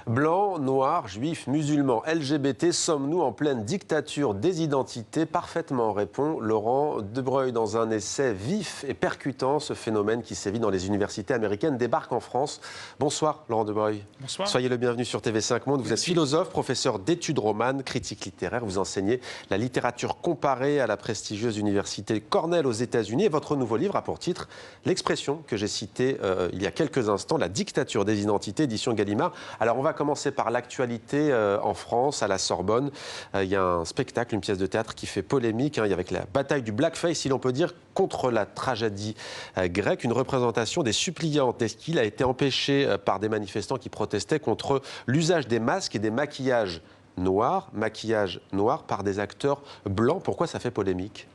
Blancs, noirs, juifs, musulmans, LGBT, sommes-nous en pleine dictature des identités? Parfaitement, répond Laurent Debreuil dans un essai vif et percutant. Ce phénomène qui sévit dans les universités américaines débarque en France. Bonsoir Laurent Debreuil. Bonsoir. Soyez le bienvenu sur TV5 Monde. Vous êtes philosophe, professeur d'études romanes, critique littéraire. Vous enseignez la littérature comparée à la prestigieuse université Cornell aux États-Unis. Et votre nouveau livre a pour titre l'expression que j'ai citée il y a quelques instants, la dictature des identités, édition Gallimard. Alors on va commencer par l'actualité en France, à la Sorbonne. Il y a un spectacle, une pièce de théâtre qui fait polémique, avec la bataille du blackface, si l'on peut dire, contre la tragédie grecque. Une représentation des suppliantes d'Esquile a été empêchée par des manifestants qui protestaient contre l'usage des masques et des maquillages noirs par des acteurs blancs. Pourquoi ça fait polémique ?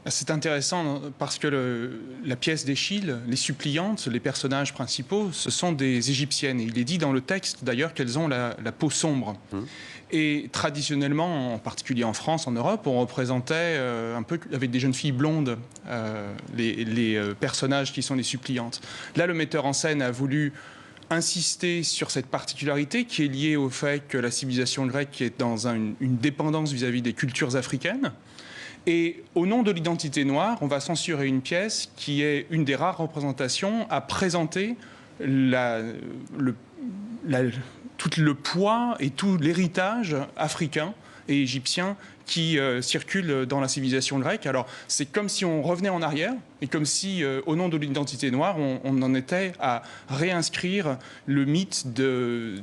C'est intéressant parce que la pièce d'Échille, les suppliantes, les personnages principaux, ce sont des Égyptiennes. Et il est dit dans le texte d'ailleurs qu'elles ont la peau sombre. Et traditionnellement, en particulier en France, en Europe, on représentait un peu avec des jeunes filles blondes les personnages qui sont les suppliantes. Là, le metteur en scène a voulu insister sur cette particularité qui est liée au fait que la civilisation grecque est dans une dépendance vis-à-vis des cultures africaines. Et au nom de l'identité noire, on va censurer une pièce qui est une des rares représentations à présenter tout le poids et tout l'héritage africain et égyptien qui circule dans la civilisation grecque. Alors, c'est comme si on revenait en arrière et comme si, au nom de l'identité noire, on en était à réinscrire le mythe de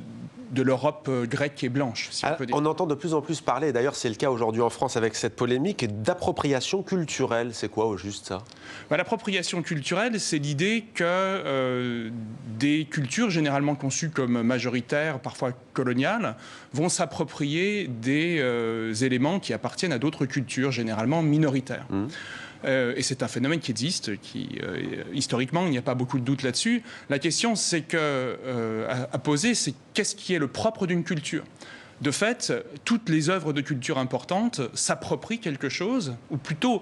l'Europe grecque et blanche, si on peut dire. On entend de plus en plus parler, d'ailleurs c'est le cas aujourd'hui en France avec cette polémique, d'appropriation culturelle. C'est quoi au juste ça ? L'appropriation culturelle, c'est l'idée que des cultures généralement conçues comme majoritaires, parfois coloniales, vont s'approprier des éléments qui appartiennent à d'autres cultures, généralement minoritaires. Et c'est un phénomène qui existe, historiquement, il n'y a pas beaucoup de doute là-dessus. La question à poser, c'est qu'est-ce qui est le propre d'une culture ? De fait, toutes les œuvres de culture importantes s'approprient quelque chose, ou plutôt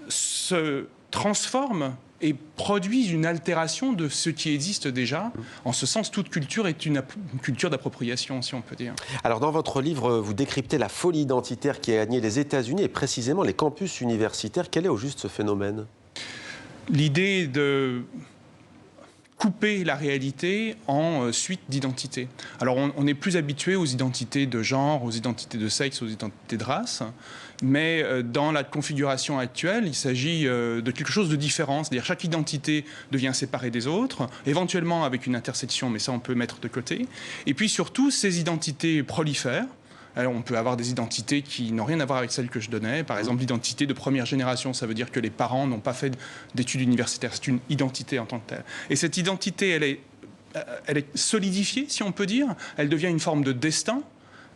se transforment et produisent une altération de ce qui existe déjà. En ce sens, toute culture est une culture d'appropriation, si on peut dire. Alors, dans votre livre, vous décryptez la folie identitaire qui a gagné les États-Unis et précisément les campus universitaires. Quel est au juste ce phénomène ? L'idée de couper la réalité en suite d'identités. Alors, on est plus habitué aux identités de genre, aux identités de sexe, aux identités de race, mais dans la configuration actuelle, il s'agit de quelque chose de différent. C'est-à-dire chaque identité devient séparée des autres, éventuellement avec une intersection, mais ça on peut mettre de côté. Et puis surtout, ces identités prolifèrent. Alors, on peut avoir des identités qui n'ont rien à voir avec celles que je donnais. Par exemple, l'identité de première génération, ça veut dire que les parents n'ont pas fait d'études universitaires. C'est une identité en tant que telle. Et cette identité, elle est solidifiée, si on peut dire. Elle devient une forme de destin.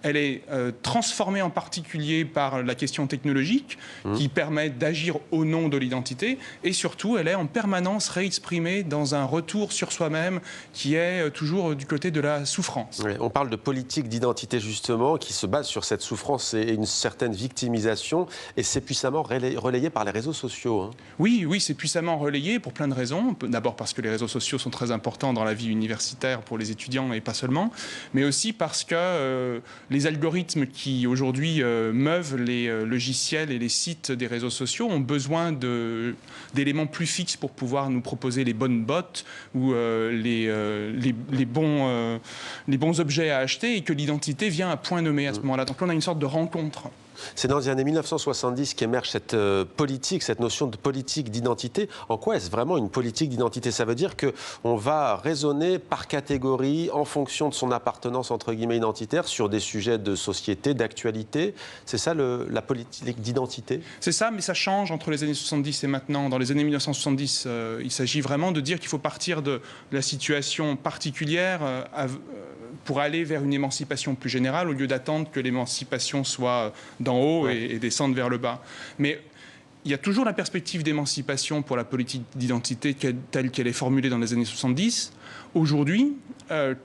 Elle est transformée en particulier par la question technologique qui permet d'agir au nom de l'identité. Et surtout, elle est en permanence réexprimée dans un retour sur soi-même qui est toujours du côté de la souffrance. Oui, on parle de politique d'identité justement qui se base sur cette souffrance et une certaine victimisation. Et c'est puissamment relayé par les réseaux sociaux. Oui, c'est puissamment relayé pour plein de raisons. D'abord parce que les réseaux sociaux sont très importants dans la vie universitaire pour les étudiants et pas seulement. Mais aussi parce que les algorithmes qui aujourd'hui meuvent les logiciels et les sites des réseaux sociaux ont besoin d'éléments plus fixes pour pouvoir nous proposer les bonnes bots ou les bons objets à acheter, et que l'identité vient à point nommé à ce moment-là. Donc on a une sorte de rencontre. C'est dans les années 1970 qu'émerge cette politique, cette notion de politique d'identité. En quoi est-ce vraiment une politique d'identité ? Ça veut dire qu'on va raisonner par catégorie, en fonction de son appartenance, entre guillemets, identitaire, sur des sujets de société, d'actualité. C'est ça la politique d'identité ? C'est ça, mais ça change entre les années 70 et maintenant. Dans les années 1970, il s'agit vraiment de dire qu'il faut partir de la situation particulière pour aller vers une émancipation plus générale, au lieu d'attendre que l'émancipation soit d'en haut et descendre vers le bas. Mais il y a toujours la perspective d'émancipation pour la politique d'identité telle qu'elle est formulée dans les années 70. Aujourd'hui,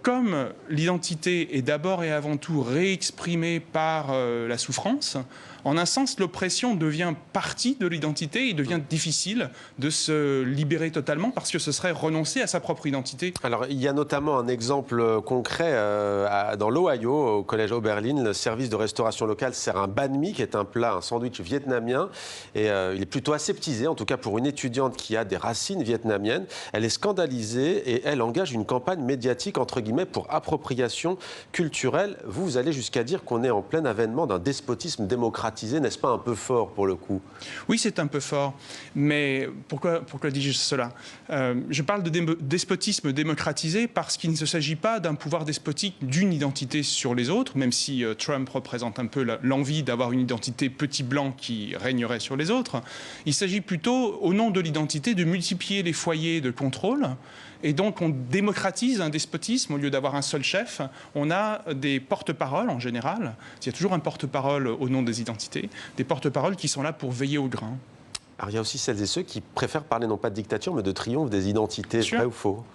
comme l'identité est d'abord et avant tout réexprimée par la souffrance, en un sens, l'oppression devient partie de l'identité et il devient difficile de se libérer totalement parce que ce serait renoncer à sa propre identité. Alors, il y a notamment un exemple concret dans l'Ohio, au collège Oberlin. Le service de restauration locale sert un banh mi, qui est un plat, un sandwich vietnamien. Et il est plutôt aseptisé, en tout cas pour une étudiante qui a des racines vietnamiennes. Elle est scandalisée et elle engage une campagne médiatique, entre guillemets, pour appropriation culturelle. Vous allez jusqu'à dire qu'on est en plein avènement d'un despotisme démocratique. N'est-ce pas un peu fort pour le coup? Oui, c'est un peu fort. Mais pourquoi dis-je cela? Je parle de despotisme démocratisé parce qu'il ne s'agit pas d'un pouvoir despotique d'une identité sur les autres, même si Trump représente un peu l'envie d'avoir une identité petit blanc qui régnerait sur les autres. Il s'agit plutôt, au nom de l'identité, de multiplier les foyers de contrôle. Et donc, on démocratise un despotisme. Au lieu d'avoir un seul chef, on a des porte-paroles en général. Il y a toujours un porte-parole au nom des identités, des porte-paroles qui sont là pour veiller au grain. Alors, il y a aussi celles et ceux qui préfèrent parler non pas de dictature, mais de triomphe des identités. Vrai ou faux?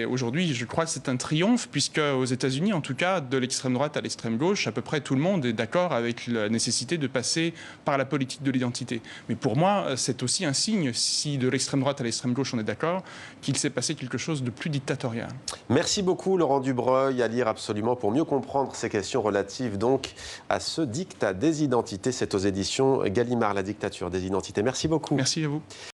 Aujourd'hui, je crois que c'est un triomphe, puisque aux États-Unis, en tout cas, de l'extrême droite à l'extrême gauche, à peu près tout le monde est d'accord avec la nécessité de passer par la politique de l'identité. Mais pour moi, c'est aussi un signe, si de l'extrême droite à l'extrême gauche on est d'accord, qu'il s'est passé quelque chose de plus dictatorial. Merci beaucoup Laurent Dubreuil, à lire absolument pour mieux comprendre ces questions relatives donc à ce dictat des identités. C'est aux éditions Gallimard, la dictature des identités. Merci beaucoup. Merci à vous.